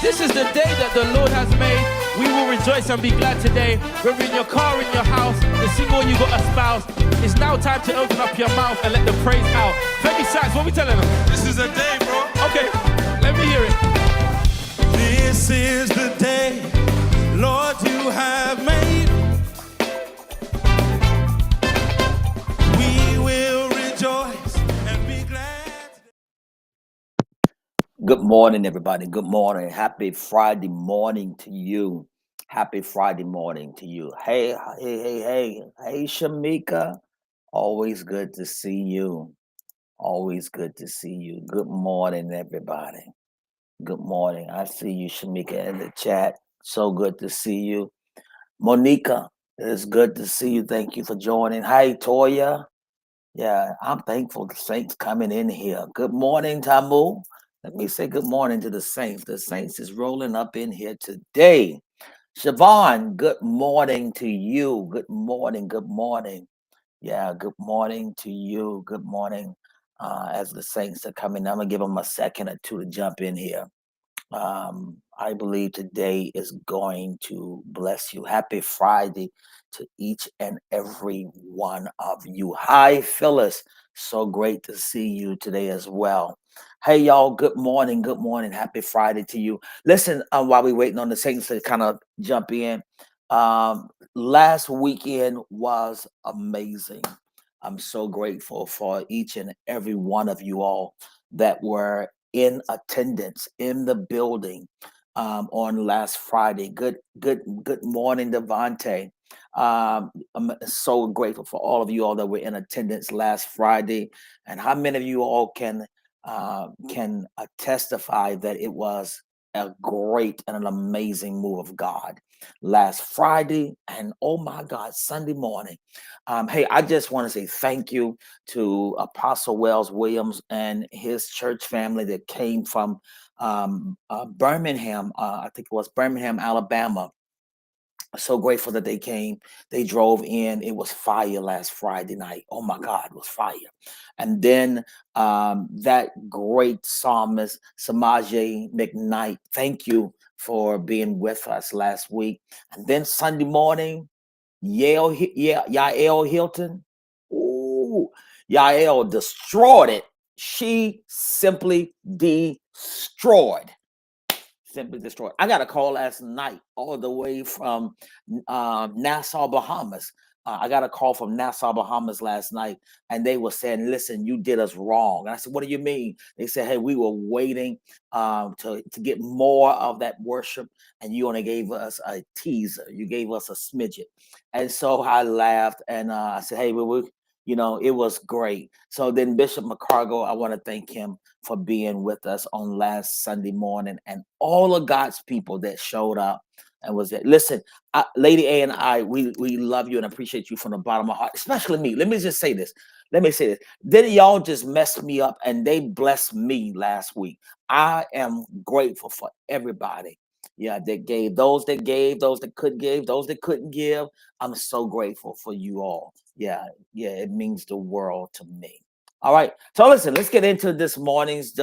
This is the day that the Lord has made. We will rejoice and be glad today. Whether in your car, in your house, the single you got a spouse. It's now time to open up your mouth and let the praise out. Femi Sachs, what we telling them? This is a day, bro. Okay, let me hear it. This is the day, Lord, you have made. We will rejoice and be glad. Good morning, everybody. Good morning. Happy Friday morning to you. Happy Friday morning to you. Hey, Shamika. Always good to see you. Always good to see you. Good morning, everybody. Good morning. I see you, Shamika, in the chat. So good to see you. Monica, it's good to see you. Thank you for joining. Hi, Toya. Yeah, I'm thankful the saints coming in here. Good morning, Tamu. Let me say good morning to the saints. The saints is rolling up in here today. Siobhan, good morning to you. Good morning. Good morning. Yeah, good morning to you. Good morning. As the saints are coming, I'm gonna give them a second or two to jump in here. I believe today is going to bless you. Happy Friday to each and every one of you. Hi, Phyllis. So great to see you today as well. Hey, y'all. Good morning. Good morning. Happy Friday to you. Listen, while we're waiting on the saints to kind of jump in, last weekend was amazing. I'm so grateful for each and every one of you all that were in attendance in the building on last Friday. Good morning, Devante. I'm so grateful for all of you all that were in attendance last Friday, and how many of you all can testify that it was a great and an amazing move of God last Friday and oh my God, Sunday morning. Hey, I just want to say thank you to Apostle Wells Williams and his church family that came from Birmingham. I think it was Birmingham, Alabama. So grateful that they came. They drove in. It was fire last Friday night. Oh my God, it was fire. And then that great psalmist, Samaje McKnight, thank you for being with us last week. And then Sunday morning, Yael Hilton. Ooh, Yael destroyed it. She simply destroyed. Simply destroyed. I got a call last night all the way from Nassau, Bahamas. I got a call from Nassau, Bahamas last night, and they were saying, listen, you did us wrong. And I said, what do you mean? They said, hey, we were waiting to get more of that worship, and you only gave us a teaser. You gave us a smidget. And so I laughed, and I said, hey, it was great. So then Bishop McCargo, I want to thank him for being with us on last Sunday morning, and all of God's people that showed up and was there. Listen, Lady A and I, we love you and appreciate you from the bottom of my heart, especially me. Let me say this. Then y'all just messed me up and they blessed me last week. I am grateful for everybody. Yeah, that gave, those that could give, those that couldn't give. I'm so grateful for you all. Yeah, it means the world to me. All right. So listen, let's get into this morning's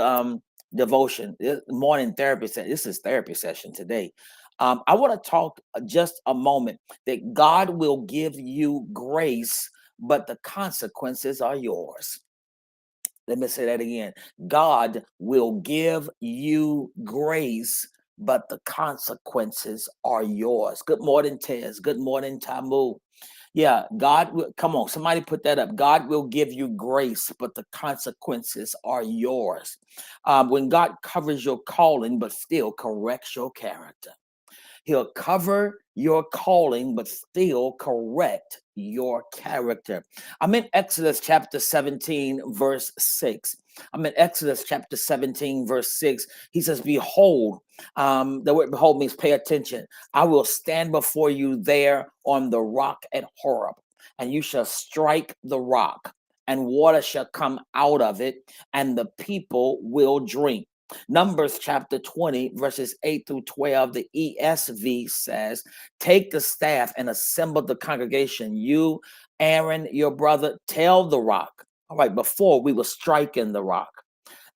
devotion, morning therapy session. This is therapy session today. I want to talk just a moment that God will give you grace, but the consequences are yours. Let me say that again. God will give you grace, but the consequences are yours. Good morning, Tez. Good morning, Tamu. Yeah, God will, come on, somebody put that up. God will give you grace, but the consequences are yours. When God covers your calling, but still corrects your character. He'll cover your calling, but still correct your character. I'm in Exodus chapter 17, verse 6. He says, behold, the word behold means pay attention. I will stand before you there on the rock at Horeb, and you shall strike the rock, and water shall come out of it, and the people will drink. Numbers chapter 20, verses 8 through 12, the ESV says, take the staff and assemble the congregation. You, Aaron, your brother, tell the rock. All right, before we were striking the rock.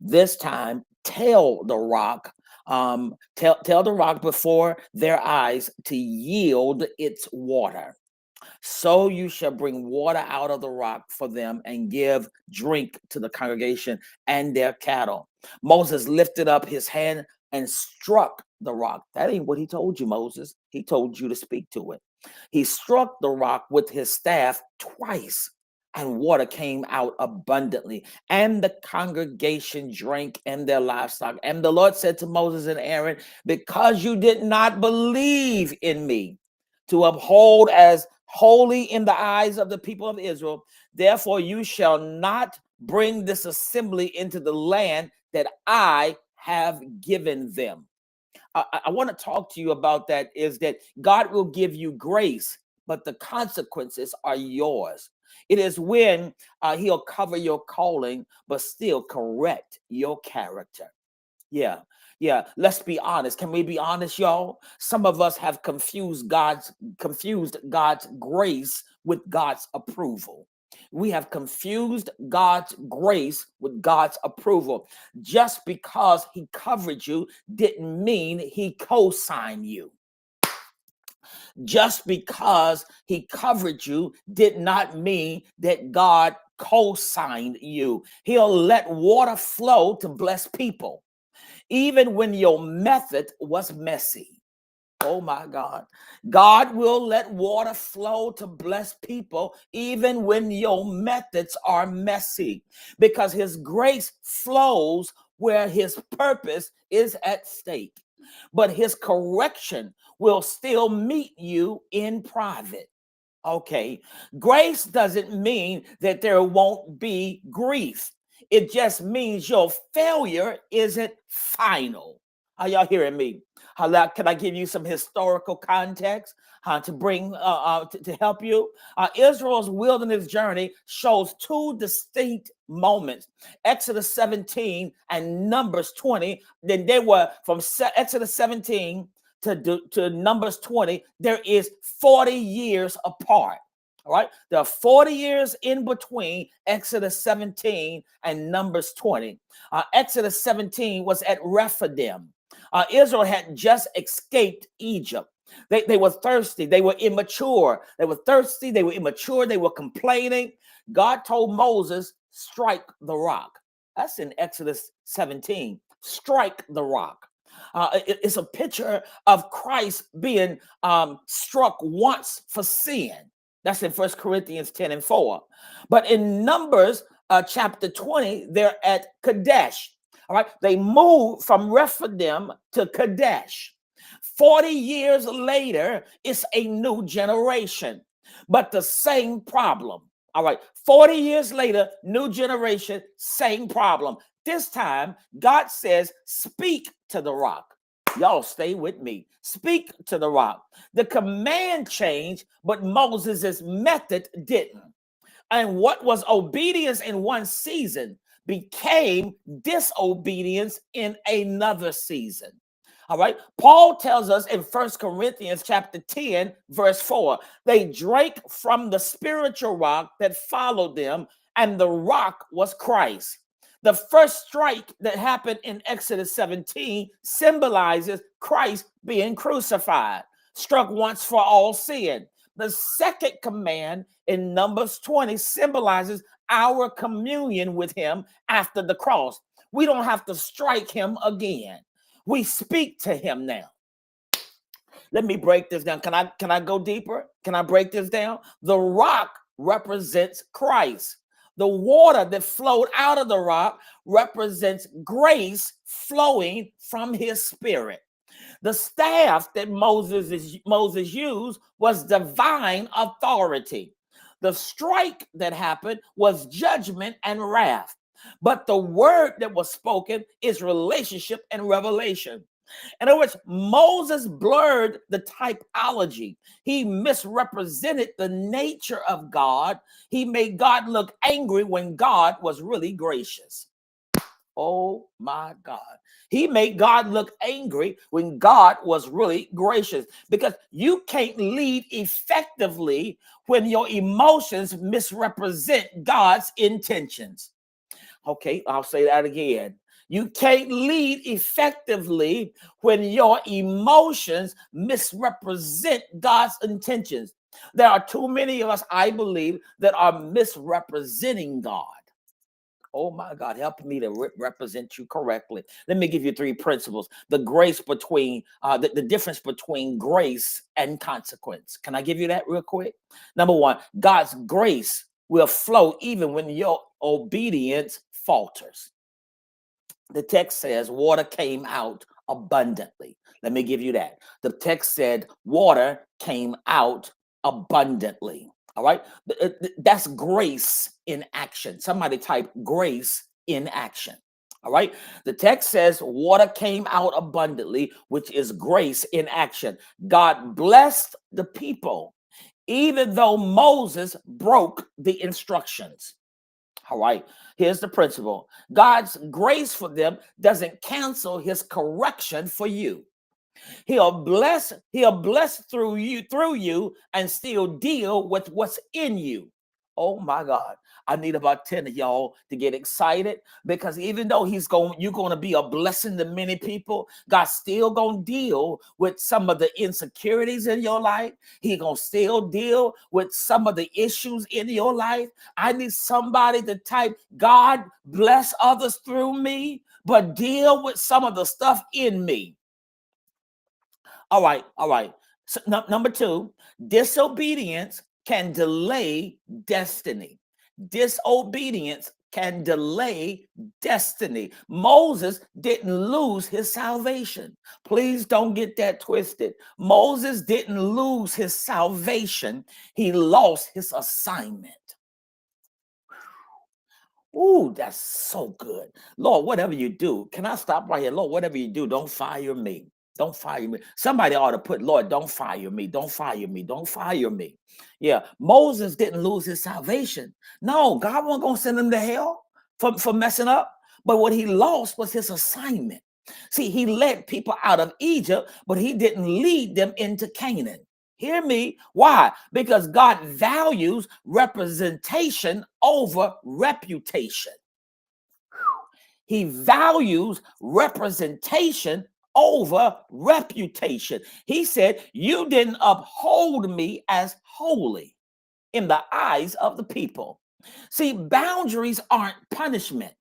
This time, tell the rock, Tell the rock before their eyes to yield its water. So you shall bring water out of the rock for them and give drink to the congregation and their cattle. Moses lifted up his hand and struck the rock. That ain't what he told you, Moses. He told you to speak to it. He struck the rock with his staff twice, and water came out abundantly. And the congregation drank and their livestock. And the Lord said to Moses and Aaron, because you did not believe in me to uphold as holy in the eyes of the people of Israel, therefore you shall not bring this assembly into the land that I have given them. I want to talk to you about that, is that God will give you grace, but the consequences are yours. It is when he'll cover your calling, but still correct your character. Yeah. Let's be honest. Can we be honest, y'all? Some of us have confused God's grace with God's approval. We have confused God's grace with God's approval. Just because he covered you didn't mean he co-signed you. Just because he covered you did not mean that God co-signed you. He'll let water flow to bless people, even when your method was messy. Oh my God. God will let water flow to bless people even when your methods are messy, because his grace flows where his purpose is at stake. But his correction will still meet you in private. Okay. Grace doesn't mean that there won't be grief. It just means your failure isn't final. Are y'all hearing me? Can I give you some historical context to bring to help you? Israel's wilderness journey shows two distinct moments: Exodus 17 and Numbers 20. Then they were from Exodus 17 to Numbers 20. There is 40 years apart. All right. There are 40 years in between Exodus 17 and Numbers 20. Exodus 17 was at Rephidim. Israel had just escaped Egypt. They were thirsty. They were immature. They were thirsty. They were immature. They were complaining. God told Moses, strike the rock. That's in Exodus 17. Strike the rock. It's a picture of Christ being struck once for sin. That's in 1 Corinthians 10 and 4. But in Numbers chapter 20, they're at Kadesh. All right. They moved from Rephidim to Kadesh. 40 years later, it's a new generation, but the same problem. All right. 40 years later, new generation, same problem. This time, God says, speak to the rock. Y'all stay with me. Speak to the rock. The command changed, but Moses' method didn't. And what was obedience in one season became disobedience in another season. All right. Paul tells us in 1 Corinthians chapter 10, verse 4, they drank from the spiritual rock that followed them, and the rock was Christ. The first strike that happened in Exodus 17 symbolizes Christ being crucified, struck once for all sin. The second command in Numbers 20 symbolizes our communion with him after the cross. We don't have to strike him again. We speak to him now. Let me break this down. Can I go deeper? Can I break this down? The rock represents Christ. The water that flowed out of the rock represents grace flowing from his spirit. The staff that Moses used was divine authority. The strike that happened was judgment and wrath. But the word that was spoken is relationship and revelation. In other words, Moses blurred the typology. He misrepresented the nature of God. He made God look angry when God was really gracious. Oh my God. He made God look angry when God was really gracious, because you can't lead effectively when your emotions misrepresent God's intentions. Okay, I'll say that again. You can't lead effectively when your emotions misrepresent God's intentions. There are too many of us, I believe, that are misrepresenting God. Oh my God, help me to represent you correctly. Let me give you 3 principles. The grace between, the difference between grace and consequence. Can I give you that real quick? Number 1, God's grace will flow even when your obedience falters. The text says water came out abundantly. Let me give you that. The text said water came out abundantly. All right. That's grace in action. Somebody type grace in action. All right. The text says water came out abundantly, which is grace in action. God blessed the people, even though Moses broke the instructions. All right, here's the principle. God's grace for them doesn't cancel his correction for you. He'll bless through you and still deal with what's in you. Oh my God. I need about 10 of y'all to get excited, because even though you're going to be a blessing to many people, God's still going to deal with some of the insecurities in your life. He's going to still deal with some of the issues in your life. I need somebody to type, God bless others through me, but deal with some of the stuff in me. All right. So, number 2, disobedience can delay destiny. Disobedience can delay destiny. Moses didn't lose his salvation. Please don't get that twisted. Moses didn't lose his salvation. He lost his assignment. Ooh, that's so good. Lord, whatever you do, can I stop right here? Lord, whatever you do, don't fire me. Don't fire me. Somebody ought to put, Lord, don't fire me. Don't fire me. Don't fire me. Yeah, Moses didn't lose his salvation. No, God wasn't going to send him to hell for messing up. But what he lost was his assignment. See, he led people out of Egypt, but he didn't lead them into Canaan. Hear me. Why? Because God values representation over reputation. He values representation over reputation. He said, you didn't uphold me as holy in the eyes of the people. See, boundaries aren't punishment.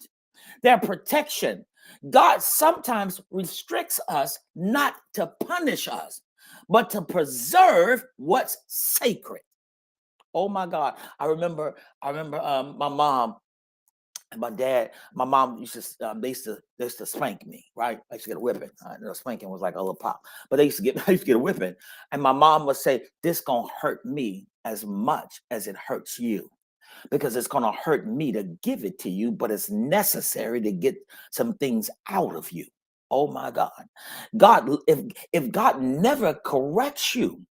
They're protection. God sometimes restricts us not to punish us, but to preserve what's sacred. Oh my God. I remember my mom and my dad. My mom used to they used to spank me, right? I used to get a whipping. Spanking was like a little pop, but I used to get a whipping. And my mom would say, this gonna hurt me as much as it hurts you, because it's gonna hurt me to give it to you, but it's necessary to get some things out of you. Oh my God. If God never corrects you,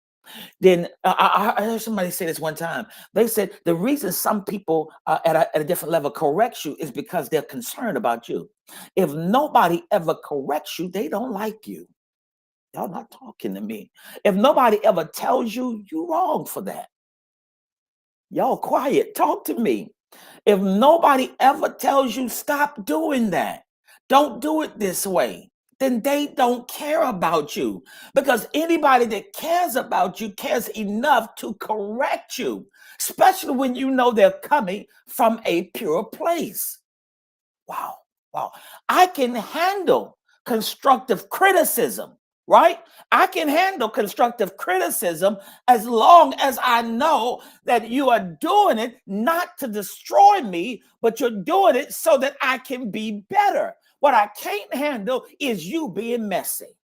then I heard somebody say this one time. They said the reason some people at a different level corrects you is because they're concerned about you. If nobody ever corrects you, they don't like you. Y'all not talking to me. If nobody ever tells you, you're wrong for that. Y'all quiet. Talk to me. If nobody ever tells you stop doing that, don't do it this way, then they don't care about you. Because anybody that cares about you cares enough to correct you, especially when you know they're coming from a pure place. Wow. I can handle constructive criticism, right? I can handle constructive criticism as long as I know that you are doing it not to destroy me, but you're doing it so that I can be better. What I can't handle is you being messy,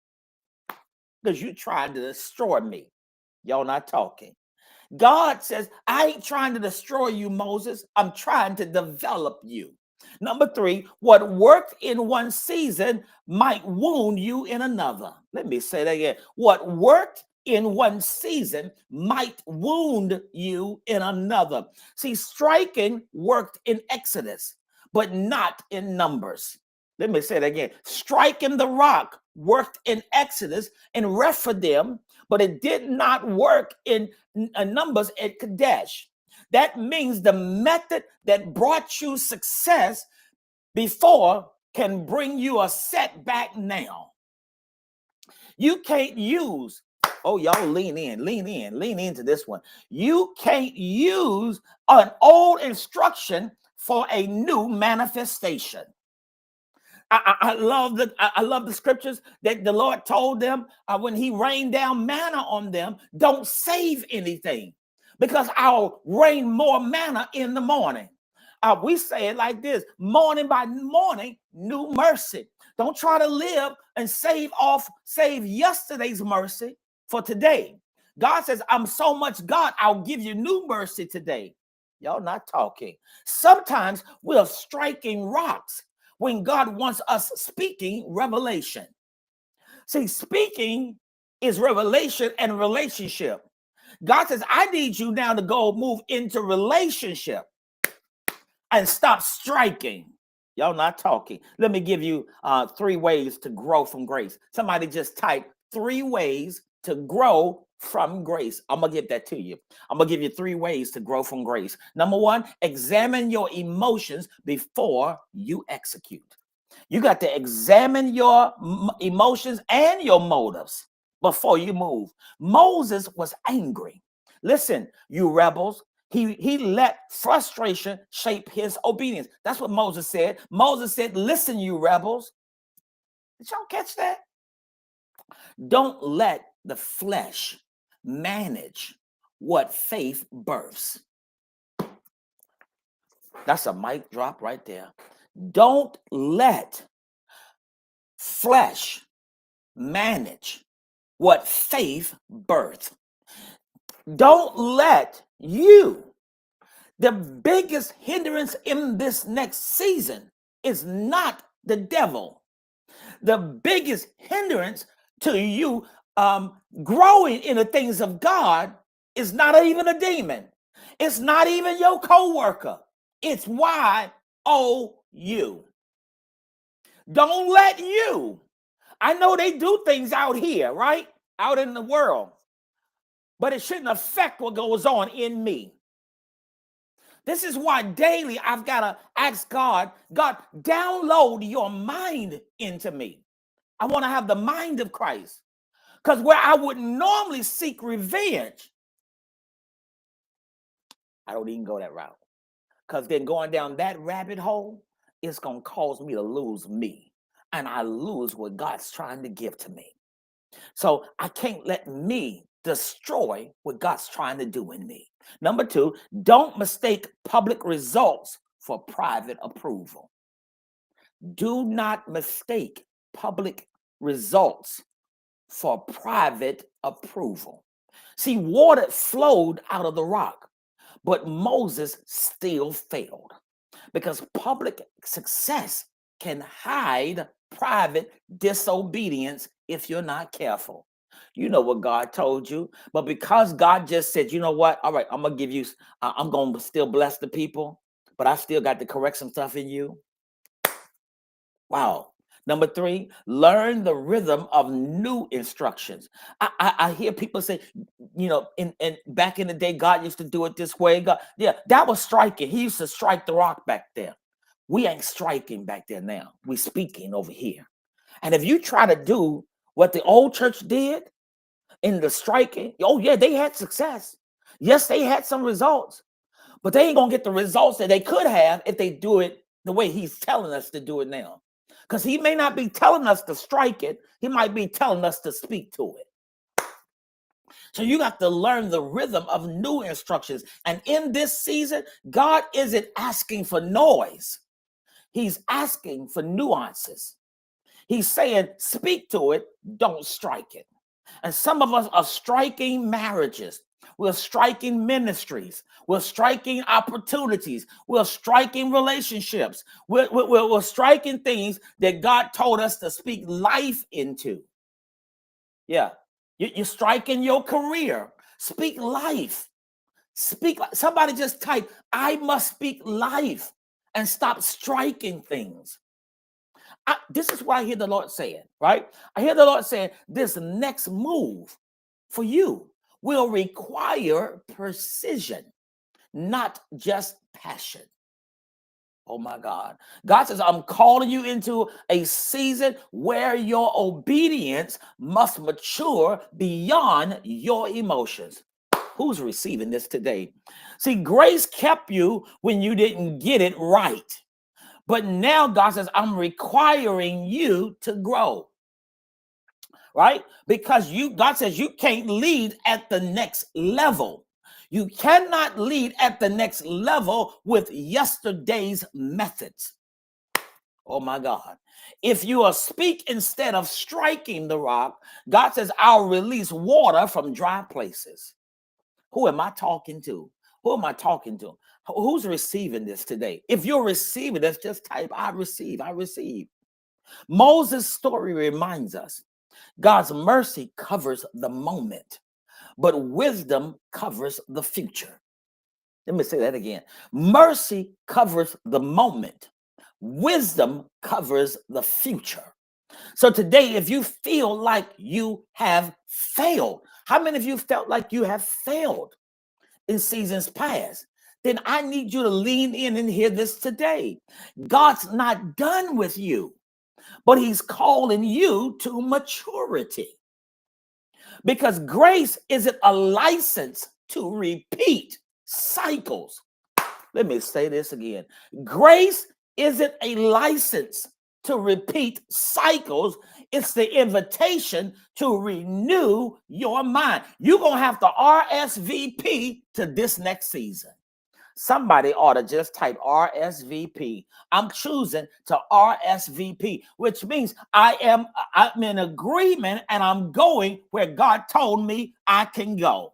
because you're trying to destroy me. Y'all not talking. God says, I ain't trying to destroy you, Moses. I'm trying to develop you. Number 3, what worked in one season might wound you in another. Let me say that again. What worked in one season might wound you in another. See, striking worked in Exodus, but not in Numbers. Let me say that again. Striking the rock worked in Exodus and Rephidim, but it did not work in Numbers at Kadesh. That means the method that brought you success before can bring you a setback now. You can't use, oh, y'all lean into this one. You can't use an old instruction for a new manifestation. I love the scriptures that the Lord told them when he rained down manna on them. Don't save anything, because I'll rain more manna in the morning. We say it like this: morning by morning, new mercy. Don't try to live and save yesterday's mercy for today. God says, I'm so much God, I'll give you new mercy today. Y'all not talking. Sometimes we're striking rocks when God wants us speaking revelation. See, speaking is revelation and relationship. God says, I need you now to go move into relationship and stop striking. Y'all not talking. Let me give you 3 ways to grow from grace. Somebody just type 3 ways to grow from grace. I'm going to give that to you. I'm going to give you 3 ways to grow from grace. Number 1, examine your emotions before you execute. You got to examine your emotions and your motives before you move. Moses was angry. Listen, you rebels. He let frustration shape his obedience. That's what Moses said. Moses said, listen, you rebels. Did y'all catch that? Don't let the flesh manage what faith births. That's a mic drop right there. Don't let flesh manage what faith births. Don't let you. The biggest hindrance in this next season is not the devil. The biggest hindrance to you growing in the things of God is not even a demon. It's not even your coworker. It's you. Don't let you. I know they do things out here, right? Out in the world. But it shouldn't affect what goes on in me. This is why daily I've got to ask God, download your mind into me. I want to have the mind of Christ. Because where I would normally seek revenge, I don't even go that route. Because then going down that rabbit hole, it's going to cause me to lose me. And I lose what God's trying to give to me. So I can't let me destroy what God's trying to do in me. Number 2, don't mistake public results for private approval. Do not mistake public results for private approval. See, water flowed out of the rock, but Moses still failed because public success can hide private disobedience if you're not careful. You know what God told you, but because God just said, you know what? All right, I'm going to give you, I'm going to still bless the people, but I still got to correct some stuff in you. Wow. Number 3, learn the rhythm of new instructions. I hear people say, you know, in back in the day, God used to do it this way. God, yeah, that was striking. He used to strike the rock back there. We ain't striking back there now. We speaking over here. And if you try to do what the old church did in the striking, oh yeah, they had success. Yes, they had some results, but they ain't gonna get the results that they could have if they do it the way he's telling us to do it now. Because he may not be telling us to strike it. He might be telling us to speak to it. So you got to learn the rhythm of new instructions. And in this season, God isn't asking for noise. He's asking for nuances. He's saying, speak to it, don't strike it. And some of us are striking marriages. We're striking ministries. We're striking opportunities. We're striking relationships. We're striking things that God told us to speak life into. Yeah. You're striking your career. Speak life. Somebody just type, I must speak life, and stop striking things. This is what I hear the Lord saying, right? I hear the Lord saying this next move for you will require precision, not just passion. Oh my God. God says, I'm calling you into a season where your obedience must mature beyond your emotions. Who's receiving this today? See, grace kept you when you didn't get it right. But now God says, I'm requiring you to grow. Right? Because God says you can't lead at the next level. You cannot lead at the next level with yesterday's methods. Oh my God. If you are speak instead of striking the rock, God says, I'll release water from dry places. Who am I talking to? Who am I talking to? Who's receiving this today? If you're receiving this, just type, I receive, I receive. Moses' story reminds us God's mercy covers the moment, but wisdom covers the future. Let me say that again. Mercy covers the moment. Wisdom covers the future. So today, if you feel like you have failed, how many of you felt like you have failed in seasons past? Then I need you to lean in and hear this today. God's not done with you, but he's calling you to maturity. Because grace isn't a license to repeat cycles. Let me say this again. Grace isn't a license to repeat cycles. It's the invitation to renew your mind. You're going to have to RSVP to this next season. Somebody ought to just type RSVP. I'm choosing to RSVP, which means I'm in agreement and I'm going where God told me I can go.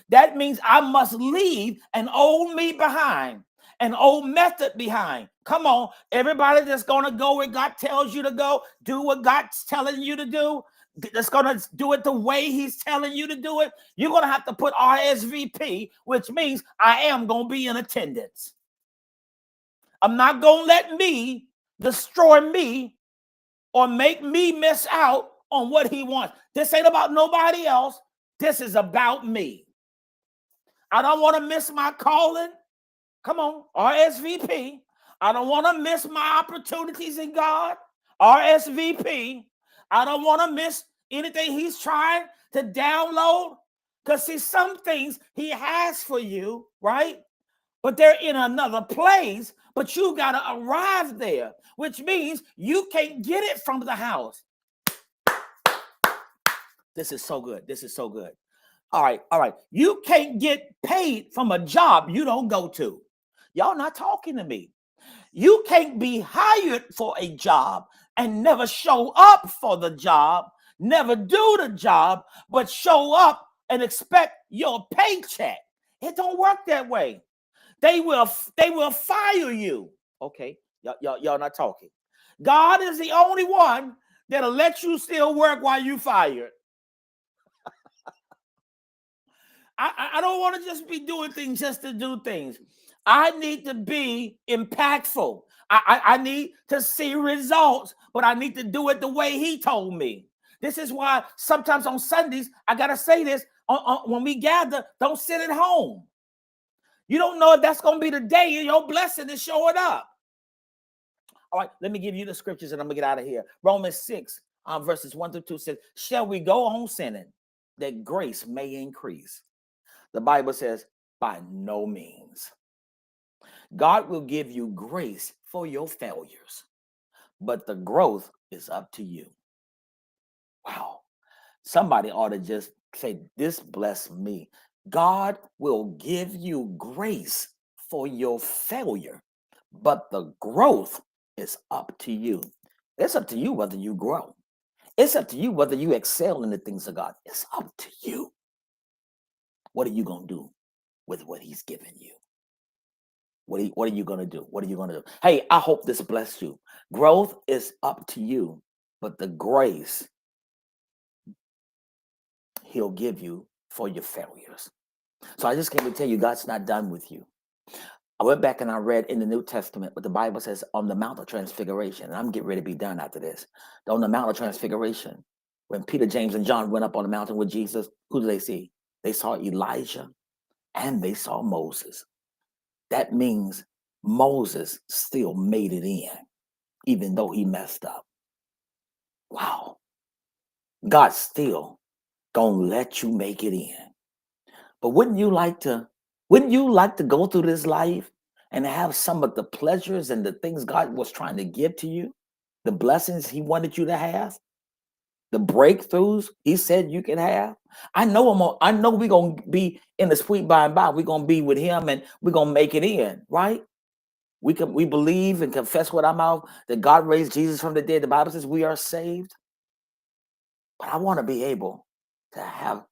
That means I must leave an old me behind, an old method behind. Come on, everybody that's going to go where God tells you to go, do what God's telling you to do. That's going to do it the way he's telling you to do it. You're going to have to put RSVP, which means I am going to be in attendance. I'm not going to let me destroy me or make me miss out on what he wants. This ain't about nobody else. This is about me. I don't want to miss my calling. Come on, RSVP. I don't want to miss my opportunities in God. RSVP. I don't want to miss anything he's trying to download. Because see, some things he has for you, right? But they're in another place, but you got to arrive there, which means you can't get it from the house. This is so good. This is so good. All right. You can't get paid from a job you don't go to. Y'all not talking to me. You can't be hired for a job and never show up for the job, never do the job, but show up and expect your paycheck. It don't work that way. They will fire you. Okay, y'all not talking. God is the only one that'll let you still work while you fired. I don't want to just be doing things just to do things. I need to be impactful. I need to see results, but I need to do it the way he told me. This is why sometimes on Sundays, I got to say this, when we gather, don't sit at home. You don't know if that's going to be the day your blessing is showing up. All right, let me give you the scriptures and I'm going to get out of here. Romans 6, verses 1-2 says, shall we go on sinning that grace may increase? The Bible says, by no means. God will give you grace for your failures, but the growth is up to you. Wow. Somebody ought to just say, this bless me. God will give you grace for your failure, but the growth is up to you. It's up to you whether you grow. It's up to you whether you excel in the things of God. It's up to you. What are you going to do with what he's given you? What are you going to do? What are you going to do? Hey, I hope this blessed you. Growth is up to you, but the grace he'll give you for your failures. So I just came to tell you, God's not done with you. I went back and I read in the New Testament what the Bible says on the Mount of Transfiguration. And I'm getting ready to be done after this. On the Mount of Transfiguration, when Peter, James, and John went up on the mountain with Jesus, who did they see? They saw Elijah and they saw Moses. That means Moses still made it in, even though he messed up. Wow. God still gonna let you make it in. But wouldn't you like to go through this life and have some of the pleasures and the things God was trying to give to you, the blessings he wanted you to have, the breakthroughs he said you can have? I know we're gonna be in the sweet by and by. We're gonna be with him and we're gonna make it in, right? We believe and confess with our mouth that God raised Jesus from the dead. The Bible says we are saved. But I want to be able to have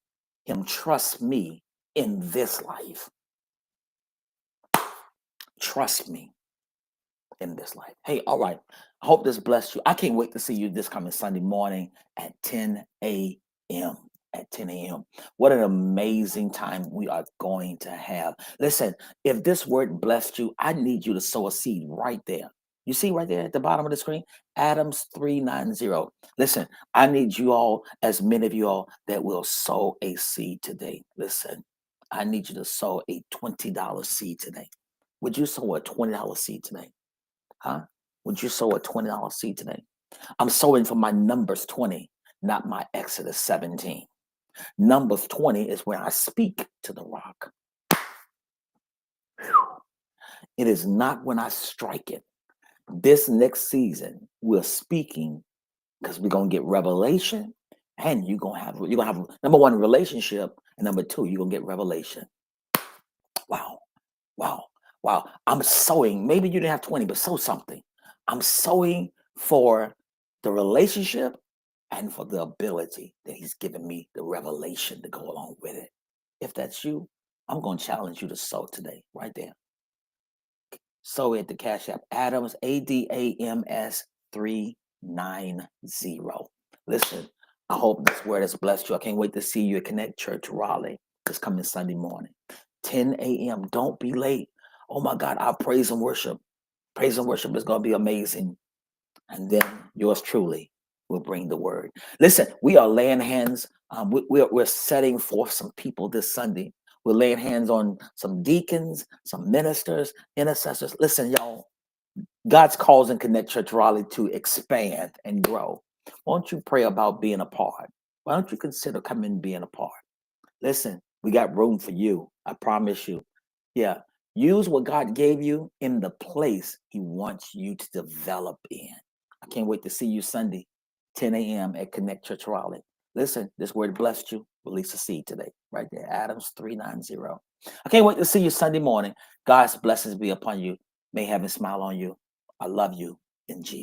him trust me in this life. Trust me in this life. Hey, all right. I hope this blessed you. I can't wait to see you this coming Sunday morning at 10 a.m. At 10 a.m. What an amazing time we are going to have. Listen, if this word blessed you, I need you to sow a seed right there. You see right there at the bottom of the screen, Adams 390. Listen, I need you all, as many of you all that will sow a seed today. Listen, I need you to sow a $20 seed today. Would you sow a $20 seed today? Huh? Would you sow a $20 seed today? I'm sowing for my Numbers 20, not my Exodus 17. Numbers 20 is where I speak to the rock. Whew. It is not when I strike it. This next season, we're speaking because we're gonna get revelation, and you're gonna have number one, relationship, and number two, you're gonna get revelation. Wow, wow, wow. I'm sowing. Maybe you didn't have 20, but sow something. I'm sowing for the relationship and for the ability that he's given me, the revelation to go along with it. If that's you, I'm going to challenge you to sow today, right there. Sow at the Cash App, Adams, ADAMS 390. Listen, I hope this word has blessed you. I can't wait to see you at Connect Church Raleigh this coming Sunday morning, 10 a.m. Don't be late. Oh my God, our praise and worship is going to be amazing. And then yours truly will bring the word. Listen, we are laying hands. We're setting forth some people this Sunday. We're laying hands on some deacons, some ministers, intercessors. Listen, y'all, God's causing Connect Church Raleigh to expand and grow. Why don't you pray about being a part? Why don't you consider coming and being a part? Listen, we got room for you. I promise you. Yeah. Use what God gave you in the place he wants you to develop in. I can't wait to see you Sunday, 10 a.m. at Connect Church Raleigh. Listen, this word blessed you. Release a seed today, right there. Adams 390. I can't wait to see you Sunday morning. God's blessings be upon you. May heaven smile on you. I love you in Jesus.